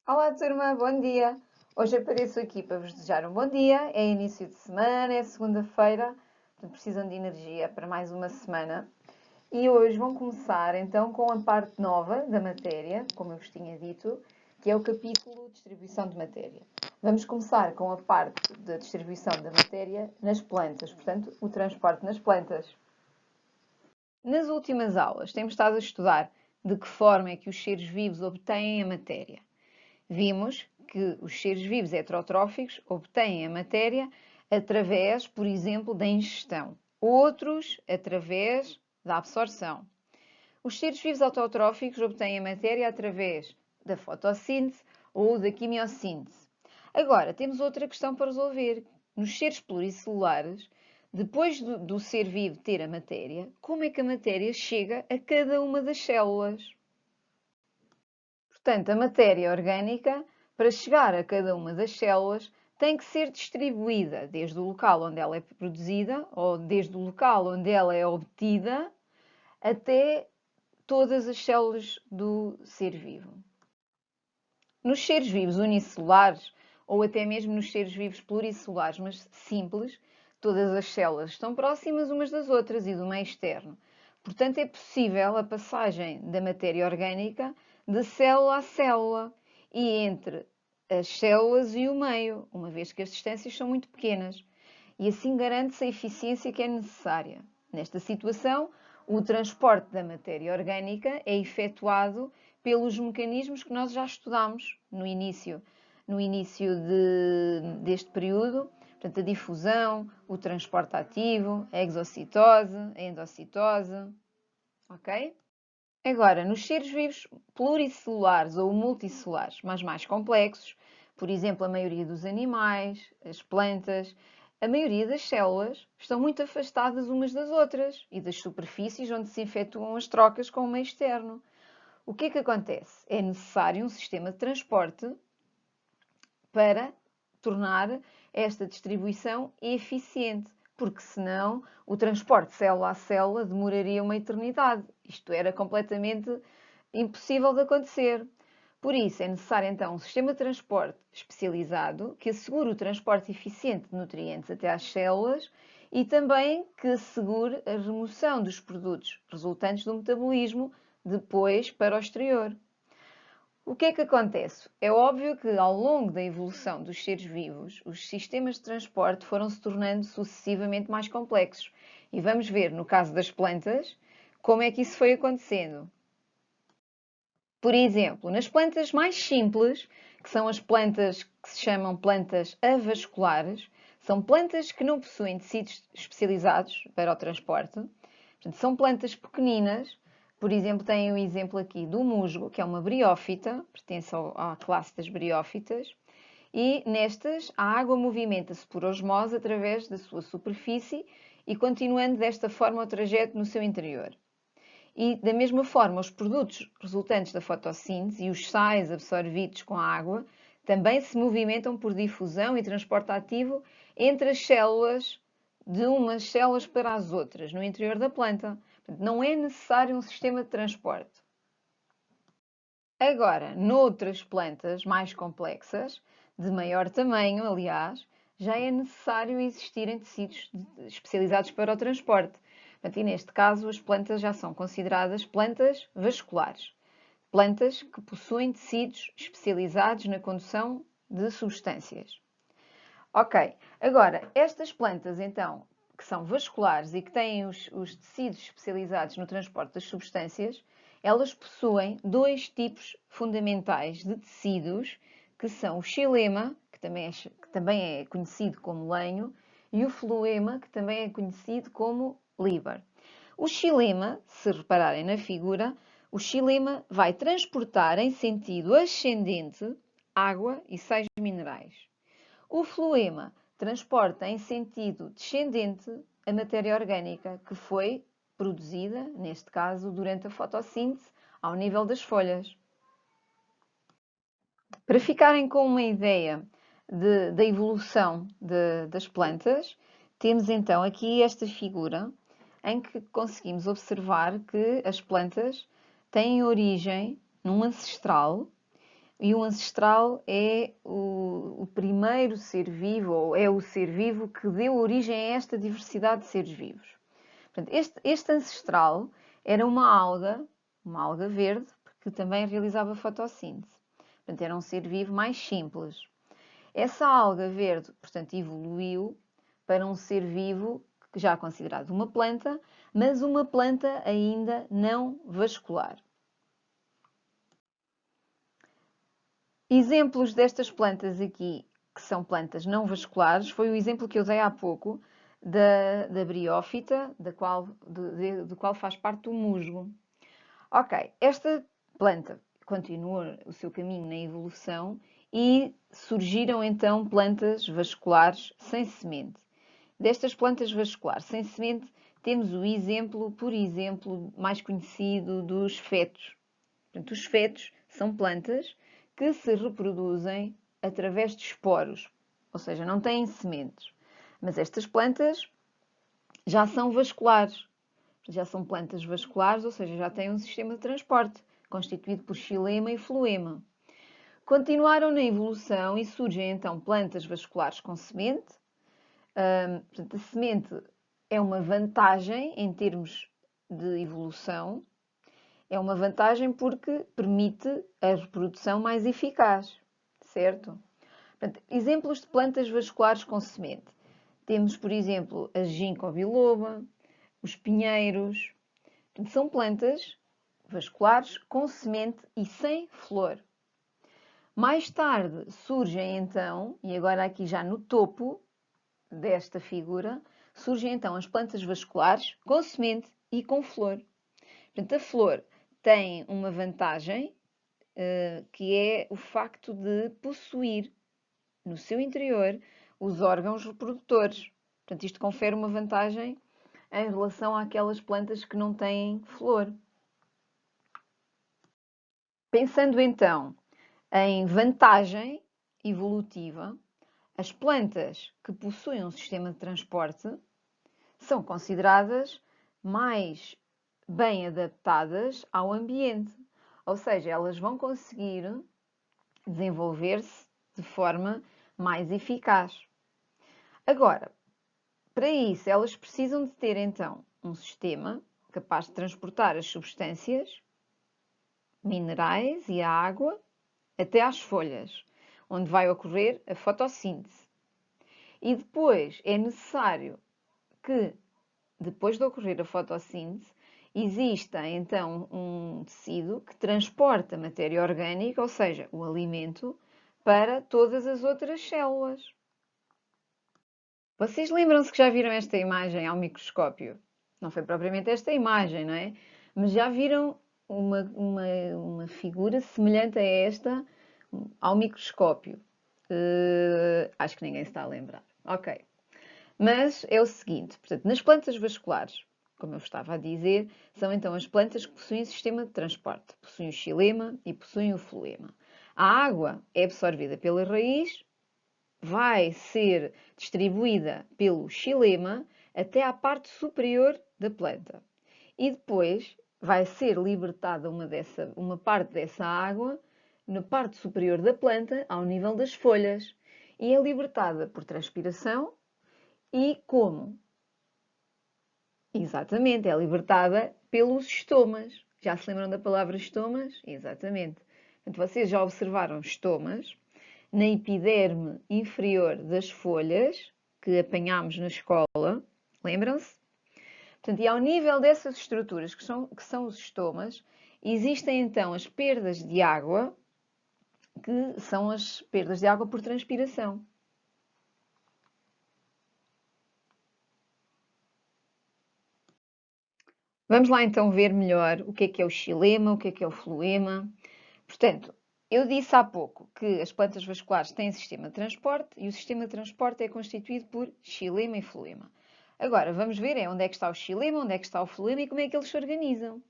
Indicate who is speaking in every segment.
Speaker 1: Olá, turma, bom dia! Hoje apareço aqui para vos desejar um bom dia. É início de semana, é segunda-feira, portanto precisam de energia para mais uma semana. E hoje vão começar então com a parte nova da matéria, como eu vos tinha dito, que é o capítulo Distribuição de Matéria. Vamos começar com a parte da distribuição da matéria nas plantas, portanto, o transporte nas plantas. Nas últimas aulas, temos estado a estudar de que forma é que os seres vivos obtêm a matéria. Vimos que os seres vivos heterotróficos obtêm a matéria através, por exemplo, da ingestão, outros através da absorção. Os seres vivos autotróficos obtêm a matéria através da fotossíntese ou da quimiossíntese. Agora, temos outra questão para resolver. Nos seres pluricelulares, depois do ser vivo ter a matéria, como é que a matéria chega a cada uma das células? Portanto, a matéria orgânica, para chegar a cada uma das células, tem que ser distribuída desde o local onde ela é produzida ou desde o local onde ela é obtida até todas as células do ser vivo. Nos seres vivos unicelulares, ou até mesmo nos seres vivos pluricelulares, mas simples, todas as células estão próximas umas das outras e do meio externo. Portanto, é possível a passagem da matéria orgânica de célula a célula e entre as células e o meio, uma vez que as distâncias são muito pequenas. E assim garante-se a eficiência que é necessária. Nesta situação, o transporte da matéria orgânica é efetuado pelos mecanismos que nós já estudámos no início deste período, portanto, a difusão, o transporte ativo, a exocitose, a endocitose, ok? Agora, nos seres vivos pluricelulares ou multicelulares, mas mais complexos, por exemplo, a maioria dos animais, as plantas, a maioria das células estão muito afastadas umas das outras e das superfícies onde se efetuam as trocas com o meio externo. O que é que acontece? É necessário um sistema de transporte para tornar esta distribuição eficiente, porque senão o transporte célula a célula demoraria uma eternidade. Isto era completamente impossível de acontecer. Por isso, é necessário então um sistema de transporte especializado que assegure o transporte eficiente de nutrientes até às células e também que assegure a remoção dos produtos resultantes do metabolismo depois para o exterior. O que é que acontece? É óbvio que ao longo da evolução dos seres vivos, os sistemas de transporte foram se tornando sucessivamente mais complexos. E vamos ver, no caso das plantas, como é que isso foi acontecendo. Por exemplo, nas plantas mais simples, que são as plantas que se chamam plantas avasculares, são plantas que não possuem tecidos especializados para o transporte. Portanto, são plantas pequeninas. Por exemplo, tem o exemplo aqui do musgo, que é uma briófita, pertence à classe das briófitas. E nestas, a água movimenta-se por osmose através da sua superfície e continuando desta forma o trajeto no seu interior. E, da mesma forma, os produtos resultantes da fotossíntese e os sais absorvidos com a água também se movimentam por difusão e transporte ativo entre as células, de umas células para as outras, no interior da planta. Portanto, não é necessário um sistema de transporte. Agora, noutras plantas mais complexas, de maior tamanho, aliás, já é necessário existirem tecidos especializados para o transporte. Portanto, e neste caso, as plantas já são consideradas plantas vasculares. Plantas que possuem tecidos especializados na condução de substâncias. Ok, agora, estas plantas, então, que são vasculares e que têm os tecidos especializados no transporte das substâncias, elas possuem dois tipos fundamentais de tecidos, que são o xilema, que também é conhecido como lenho, e o floema, que também é conhecido como líber. O xilema, se repararem na figura, o xilema vai transportar em sentido ascendente água e sais minerais. O floema transporta em sentido descendente a matéria orgânica que foi produzida, neste caso, durante a fotossíntese, ao nível das folhas. Para ficarem com uma ideia da evolução das plantas, temos então aqui esta figura em que conseguimos observar que as plantas têm origem num ancestral e o ancestral é o primeiro ser vivo, ou é o ser vivo que deu origem a esta diversidade de seres vivos. Portanto, este ancestral era uma alga verde, que também realizava fotossíntese. Portanto, era um ser vivo mais simples. Essa alga verde, portanto, evoluiu para um ser vivo já considerado uma planta, mas uma planta ainda não vascular. Exemplos destas plantas aqui, que são plantas não vasculares, foi o exemplo que eu dei há pouco da briófita, do qual faz parte o musgo. Ok, esta planta continua o seu caminho na evolução e surgiram então plantas vasculares sem semente. Destas plantas vasculares sem semente, temos o exemplo, por exemplo, mais conhecido dos fetos. Portanto, os fetos são plantas que se reproduzem através de esporos, ou seja, não têm sementes. Mas estas plantas já são vasculares, já são plantas vasculares, ou seja, já têm um sistema de transporte constituído por xilema e floema. Continuaram na evolução e surgem então plantas vasculares com semente. Portanto, a semente é uma vantagem em termos de evolução. É uma vantagem porque permite a reprodução mais eficaz, certo? Portanto, exemplos de plantas vasculares com semente. Temos, por exemplo, a ginkgo biloba, os pinheiros. Portanto, são plantas vasculares com semente e sem flor. Mais tarde surgem então, e agora aqui já no topo desta figura, surgem então as plantas vasculares com semente e com flor. Portanto, a flor tem uma vantagem, que é o facto de possuir no seu interior os órgãos reprodutores. Portanto, isto confere uma vantagem em relação àquelas plantas que não têm flor. Pensando então em vantagem evolutiva, as plantas que possuem um sistema de transporte são consideradas mais bem adaptadas ao ambiente, ou seja, elas vão conseguir desenvolver-se de forma mais eficaz. Agora, para isso, elas precisam de ter então um sistema capaz de transportar as substâncias, minerais e a água até às folhas, onde vai ocorrer a fotossíntese. E depois é necessário que, depois de ocorrer a fotossíntese, exista então um tecido que transporta a matéria orgânica, ou seja, o alimento, para todas as outras células. Vocês lembram-se que já viram esta imagem ao microscópio? Não foi propriamente esta imagem, não é? Mas já viram uma figura semelhante a esta ao microscópio? Acho que ninguém se está a lembrar. Ok. Mas é o seguinte, portanto, nas plantas vasculares, como eu estava a dizer, são então as plantas que possuem sistema de transporte. Possuem o xilema e possuem o floema. A água é absorvida pela raiz, vai ser distribuída pelo xilema até à parte superior da planta. E depois vai ser libertada uma parte dessa água na parte superior da planta, ao nível das folhas. E é libertada por transpiração. E como? Exatamente, é libertada pelos estomas. Já se lembram da palavra estomas? Exatamente. Portanto, vocês já observaram estomas na epiderme inferior das folhas, que apanhámos na escola, lembram-se? Portanto, e ao nível dessas estruturas, que são os estomas, existem então as perdas de água, que são as perdas de água por transpiração. Vamos lá então ver melhor o que é o xilema, o que é o floema. Portanto, eu disse há pouco que as plantas vasculares têm sistema de transporte e o sistema de transporte é constituído por xilema e floema. Agora, vamos ver onde é que está o xilema, onde é que está o floema e como é que eles se organizam.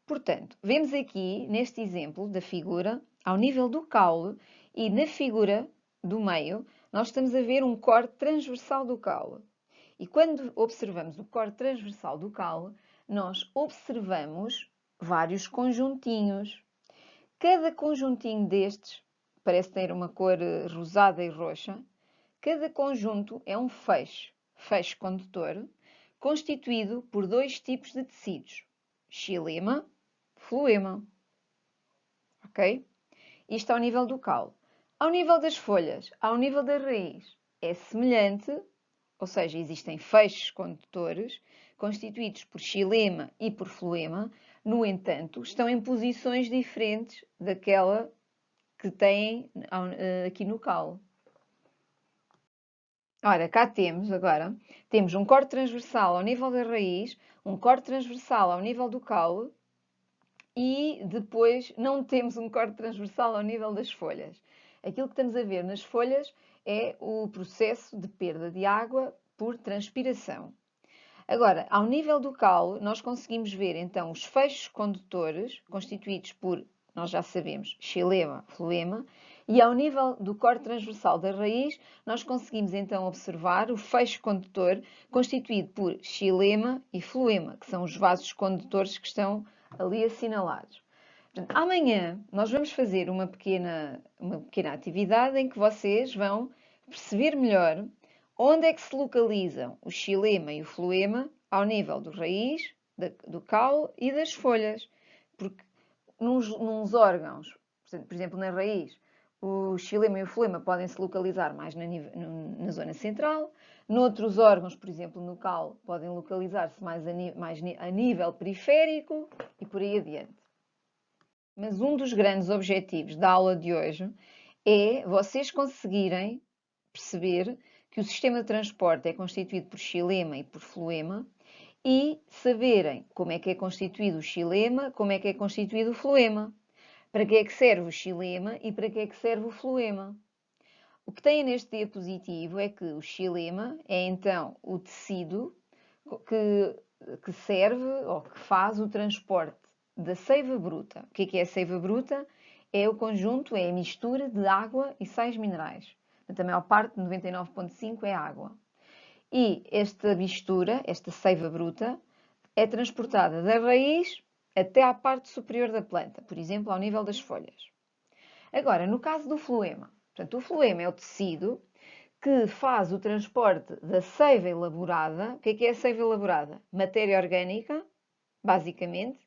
Speaker 1: Portanto, vemos aqui, neste exemplo da figura, ao nível do caule e na figura do meio, nós estamos a ver um corte transversal do caule. E quando observamos o corte transversal do caule, nós observamos vários conjuntinhos. Cada conjuntinho destes, parece ter uma cor rosada e roxa, cada conjunto é um feixe condutor, constituído por dois tipos de tecidos, xilema, floema. Ok? Isto ao nível do caule. Ao nível das folhas, ao nível da raiz, é semelhante, ou seja, existem feixes condutores constituídos por xilema e por floema, no entanto, estão em posições diferentes daquela que têm aqui no caule. Ora, cá temos agora, temos um corte transversal ao nível da raiz, um corte transversal ao nível do caule e depois não temos um corte transversal ao nível das folhas. Aquilo que estamos a ver nas folhas é o processo de perda de água por transpiração. Agora, ao nível do caule, nós conseguimos ver então os feixes condutores, constituídos por, nós já sabemos, xilema, floema, e ao nível do corte transversal da raiz, nós conseguimos então observar o feixe condutor constituído por xilema e floema, que são os vasos condutores que estão ali assinalados. Portanto, amanhã nós vamos fazer uma pequena atividade em que vocês vão perceber melhor onde é que se localizam o xilema e o floema ao nível do raiz, do caule e das folhas. Porque nos órgãos, por exemplo, na raiz, o xilema e o floema podem se localizar mais na zona central. Noutros órgãos, por exemplo, no caule, podem localizar-se mais a nível periférico e por aí adiante. Mas um dos grandes objetivos da aula de hoje é vocês conseguirem perceber que o sistema de transporte é constituído por xilema e por floema e saberem como é que é constituído o xilema, como é que é constituído o floema. Para que é que serve o xilema e para que é que serve o floema. O que tem neste diapositivo é que o xilema é então o tecido que serve ou que faz o transporte da seiva bruta. O que é a seiva bruta? É o conjunto, é a mistura de água e sais minerais. A maior parte, 99,5%, é água. E esta mistura, esta seiva bruta, é transportada da raiz até à parte superior da planta, por exemplo, ao nível das folhas. Agora, no caso do floema, portanto, o floema é o tecido que faz o transporte da seiva elaborada. O que é a seiva elaborada? Matéria orgânica, basicamente,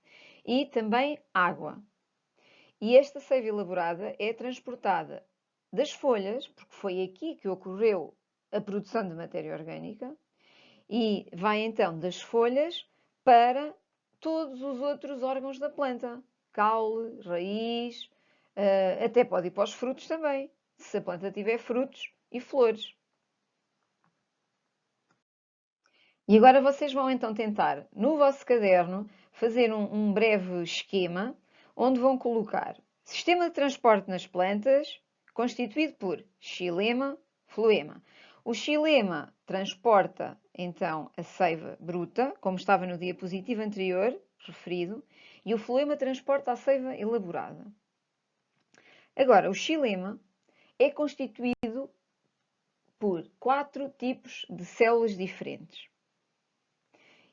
Speaker 1: e também água. E esta seiva elaborada é transportada das folhas, porque foi aqui que ocorreu a produção de matéria orgânica, e vai então das folhas para todos os outros órgãos da planta. Caule, raiz, até pode ir para os frutos também, se a planta tiver frutos e flores. E agora vocês vão então tentar, no vosso caderno, fazer um breve esquema, onde vão colocar sistema de transporte nas plantas, constituído por xilema, floema. O xilema transporta, então, a seiva bruta, como estava no diapositivo anterior, referido, e o floema transporta a seiva elaborada. Agora, o xilema é constituído por 4 tipos de células diferentes.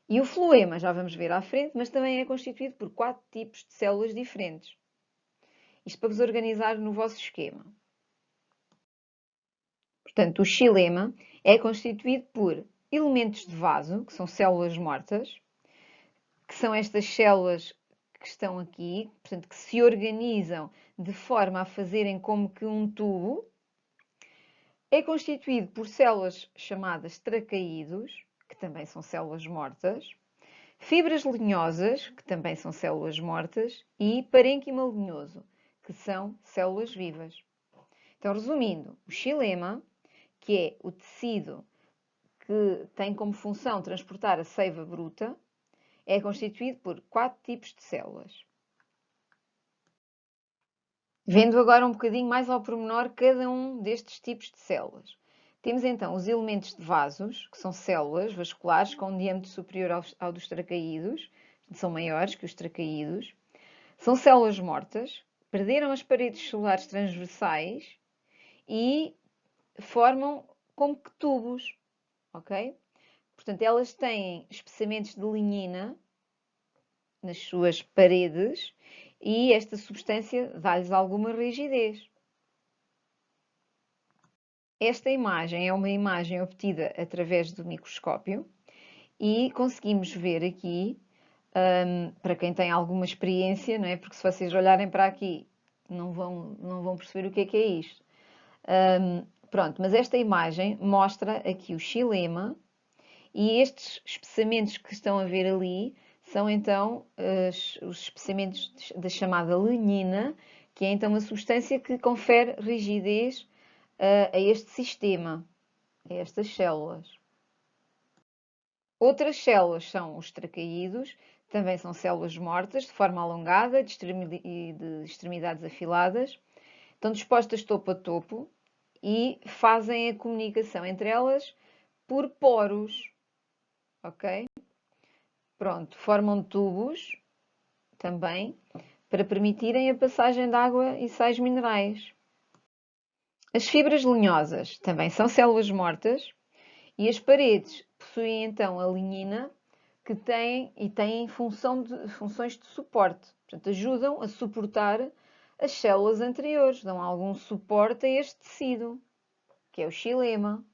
Speaker 1: E o floema, já vamos ver à frente, mas também é constituído por 4 tipos de células diferentes. Isto para vos organizar no vosso esquema. Portanto, o xilema é constituído por elementos de vaso, que são células mortas, que são estas células que estão aqui, portanto, que se organizam de forma a fazerem como que um tubo. É constituído por células chamadas tracaídos, que também são células mortas, fibras lenhosas, que também são células mortas, e parênquima lenhoso, que são células vivas. Então, resumindo, o xilema, que é o tecido que tem como função transportar a seiva bruta, é constituído por 4 tipos de células. Vendo agora um bocadinho mais ao pormenor cada um destes tipos de células. Temos então os elementos de vasos, que são células vasculares com um diâmetro superior ao dos tracaídos, são maiores que os tracaídos. São células mortas, perderam as paredes celulares transversais e formam como que tubos, ok? Portanto, elas têm espessamentos de lignina nas suas paredes e esta substância dá-lhes alguma rigidez. Esta imagem é uma imagem obtida através do microscópio e conseguimos ver aqui, para quem tem alguma experiência, não é? Porque se vocês olharem para aqui não vão perceber o que é isto. Pronto, mas esta imagem mostra aqui o xilema e estes espessamentos que estão a ver ali são então os espessamentos da chamada lignina, que é então uma substância que confere rigidez a este sistema, a estas células. Outras células são os tracaídos, também são células mortas, de forma alongada e de extremidades afiladas. Estão dispostas topo a topo e fazem a comunicação entre elas por poros, ok? Pronto, formam tubos também para permitirem a passagem de água e sais minerais. As fibras lenhosas também são células mortas e as paredes possuem então a lignina que têm funções de suporte. Portanto, ajudam a suportar as células anteriores, dão algum suporte a este tecido, que é o xilema.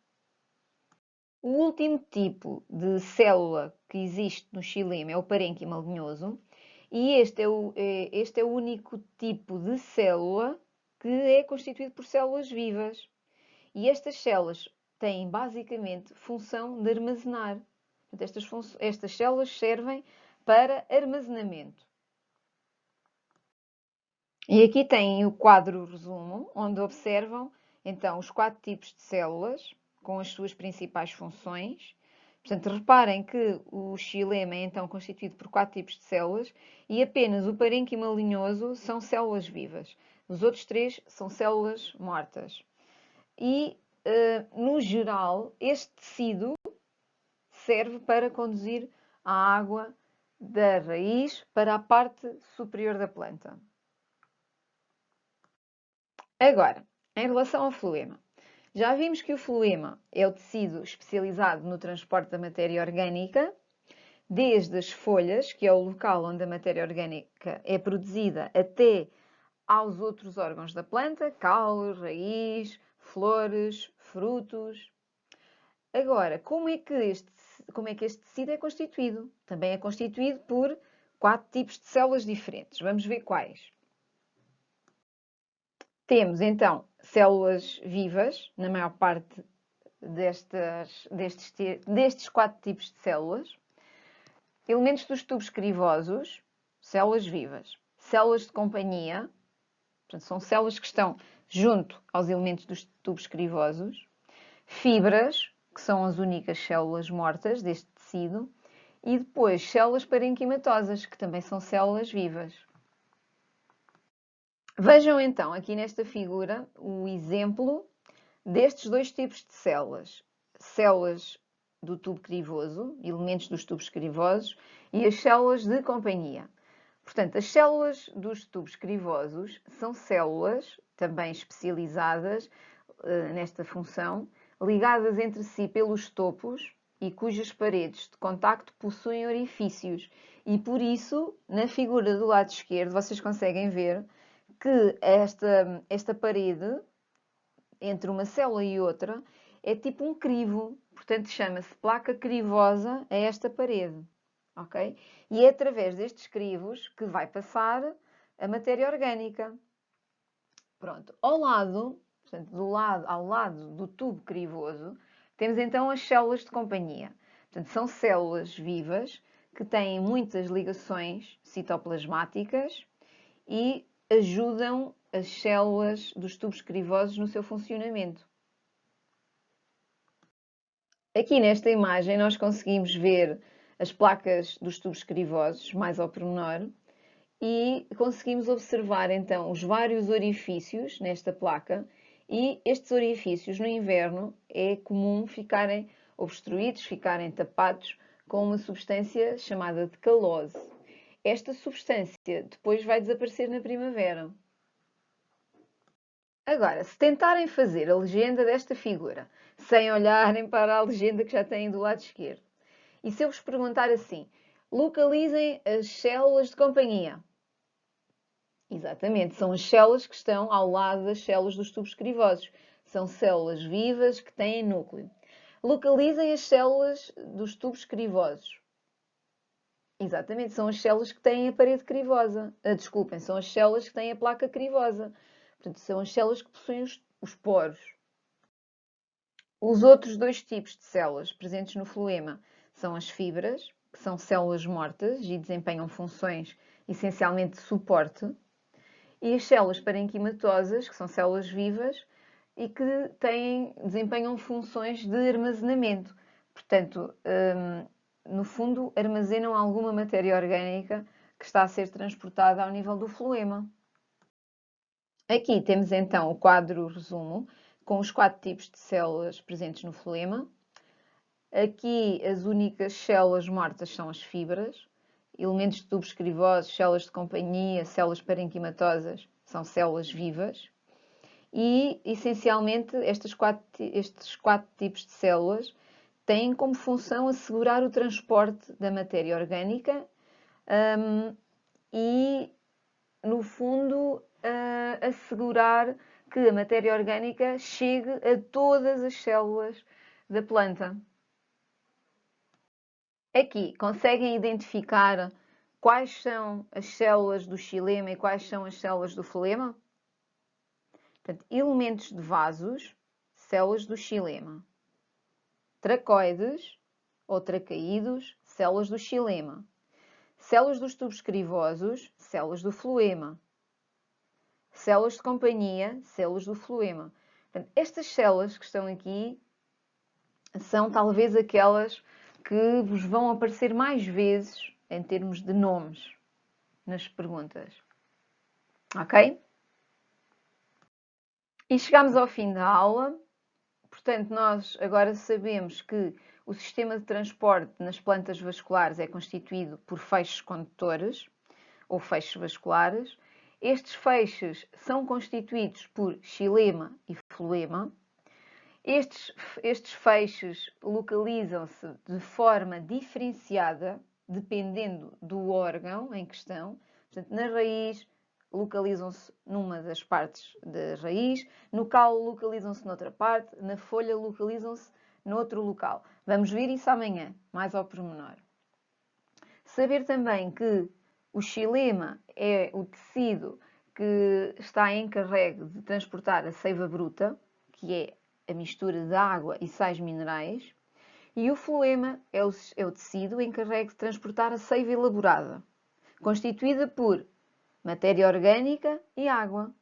Speaker 1: O último tipo de célula que existe no xilema é o parênquima lenhoso e este é o único tipo de célula que é constituído por células vivas. E estas células têm basicamente função de armazenar. Portanto, estas células servem para armazenamento. E aqui têm o quadro resumo, onde observam então os 4 tipos de células com as suas principais funções. Portanto, reparem que o xilema é então constituído por 4 tipos de células e apenas o parênquima linhoso são células vivas. Os outros 3 são células mortas. E, no geral, este tecido serve para conduzir a água da raiz para a parte superior da planta. Agora, em relação ao floema. Já vimos que o floema é o tecido especializado no transporte da matéria orgânica, desde as folhas, que é o local onde a matéria orgânica é produzida, até aos outros órgãos da planta, caule, raiz, flores, frutos. Agora, como é que este tecido é constituído? Também é constituído por 4 tipos de células diferentes. Vamos ver quais. Temos, então, células vivas, na maior parte destes 4 tipos de células. Elementos dos tubos crivosos, células vivas. Células de companhia, portanto, são células que estão junto aos elementos dos tubos crivosos. Fibras, que são as únicas células mortas deste tecido. E depois células parenquimatosas, que também são células vivas. Vejam então aqui nesta figura o exemplo destes 2 tipos de células. Células do tubo crivoso, elementos dos tubos crivosos, e as células de companhia. Portanto, as células dos tubos crivosos são células também especializadas nesta função, ligadas entre si pelos topos e cujas paredes de contacto possuem orifícios. E por isso, na figura do lado esquerdo, vocês conseguem ver que esta parede, entre uma célula e outra, é tipo um crivo. Portanto, chama-se placa crivosa a esta parede. Ok? E é através destes crivos que vai passar a matéria orgânica. Pronto. Ao lado do tubo crivoso, temos então as células de companhia. Portanto, são células vivas que têm muitas ligações citoplasmáticas e ajudam as células dos tubos crivosos no seu funcionamento. Aqui nesta imagem nós conseguimos ver as placas dos tubos crivosos, mais ao pormenor, e conseguimos observar então os vários orifícios nesta placa, e estes orifícios no inverno é comum ficarem obstruídos, ficarem tapados com uma substância chamada de calose. Esta substância depois vai desaparecer na primavera. Agora, se tentarem fazer a legenda desta figura, sem olharem para a legenda que já têm do lado esquerdo, e se eu vos perguntar assim, localizem as células de companhia, Exatamente, são as células que estão ao lado das células dos tubos crivosos. São células vivas que têm núcleo. Localizem as células dos tubos crivosos. Exatamente, são as células que têm a parede crivosa. Desculpem, são as células que têm a placa crivosa. Portanto, são as células que possuem os poros. Os outros dois tipos de células presentes no floema são as fibras, que são células mortas e desempenham funções essencialmente de suporte, e as células parenquimatosas, que são células vivas e que desempenham funções de armazenamento. Portanto, no fundo, armazenam alguma matéria orgânica que está a ser transportada ao nível do floema. Aqui temos então o quadro resumo, com os 4 tipos de células presentes no floema. Aqui as únicas células mortas são as fibras, elementos de tubos crivosos, células de companhia, células parenquimatosas são células vivas. E, essencialmente, estes quatro tipos de células têm como função assegurar o transporte da matéria orgânica e, no fundo, assegurar que a matéria orgânica chegue a todas as células da planta. Aqui, conseguem identificar quais são as células do xilema e quais são as células do floema? Portanto, elementos de vasos, células do xilema. Tracoides ou tracaídos, células do xilema. Células dos tubos crivosos, células do floema. Células de companhia, células do floema. Portanto, estas células que estão aqui são talvez aquelas que vos vão aparecer mais vezes em termos de nomes nas perguntas. Ok? E chegamos ao fim da aula. Portanto, nós agora sabemos que o sistema de transporte nas plantas vasculares é constituído por feixes condutores ou feixes vasculares. Estes feixes são constituídos por xilema e floema. Estes feixes localizam-se de forma diferenciada, dependendo do órgão em questão. Portanto, na raiz localizam-se numa das partes da raiz, no caule localizam-se noutra parte, na folha localizam-se noutro local. Vamos ver isso amanhã, mais ao pormenor. Saber também que o xilema é o tecido que está encarregue de transportar a seiva bruta, que é a mistura de água e sais minerais, e o floema é o tecido encarregue de transportar a seiva elaborada, constituída por matéria orgânica e água.